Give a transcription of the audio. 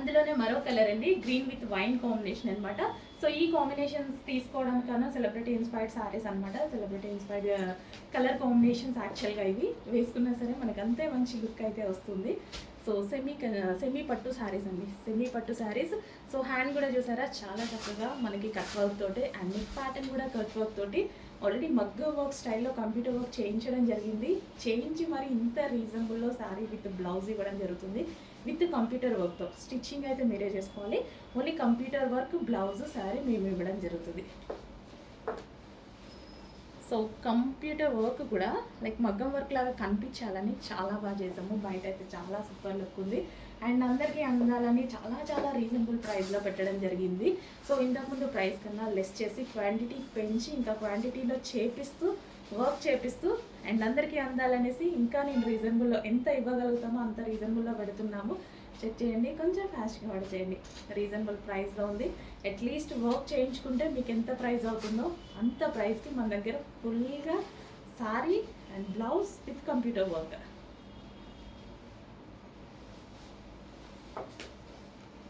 అందులోనే మరో కలర్ అండి, గ్రీన్ విత్ వైన్ కాంబినేషన్ అనమాట. సో ఈ కాంబినేషన్స్ తీసుకోవడానికన్నా సెలబ్రిటీ ఇన్స్పైర్డ్ సారీస్ అనమాట. సెలబ్రిటీ ఇన్స్పైర్డ్ కలర్ కాంబినేషన్స్ యాక్చువల్గా ఇవి వేసుకున్నా సరే మనకు అంతే మంచి లుక్ అయితే వస్తుంది. సో సెమీ పట్టు శారీస్ అండి, సెమీ పట్టు శారీస్. సో హ్యాండ్ కూడా చూసారా చాలా చక్కగా మనకి కట్ వర్క్ తోటి అండ్ నెక్ ప్యాటర్న్ కూడా కట్ వర్క్ తోటి ఆల్రెడీ మగ్గ వర్క్ స్టైల్లో కంప్యూటర్ వర్క్ చేయించడం జరిగింది. చేయించి మరి ఇంత రీజనబుల్లో శారీ విత్ బ్లౌజ్ ఇవ్వడం జరుగుతుంది. విత్ కంప్యూటర్ వర్క్తో స్టిచ్చింగ్ అయితే మీరే చేసుకోవాలి. Only computer work blouse sari మేము ఇవ్వడం జరుగుతుంది. సో కంప్యూటర్ వర్క్ కూడా లైక్ మగ్గం వర్క్ లాగా కనిపించాలని చాలా బాగా చేసాము. బయట అయితే చాలా సూపర్ లుక్ ఉంది అండ్ అందరికీ అందాలని చాలా చాలా రీజనబుల్ ప్రైస్లో పెట్టడం జరిగింది. సో ఇంతకుముందు ప్రైస్ కన్నా లెస్ చేసి క్వాంటిటీ పెంచి ఇంకా క్వాంటిటీలో వర్క్ చేపిస్తూ అండ్ అందరికీ అందాలనేసి ఇంకా నేను రీజనబుల్లో ఎంత ఇవ్వగలుగుతామో అంత రీజనబుల్లో పెడుతున్నాము. చెక్ చేయండి, కొంచెం ఫాస్ట్గా ఆర్డర్ చేయండి. రీజనబుల్ ప్రైస్లో ఉంది. అట్లీస్ట్ వర్క్ చేయించుకుంటే మీకు ఎంత ప్రైస్ అవుతుందో అంత ప్రైస్కి మన దగ్గర ఫుల్గా sorry and blouse with computer work.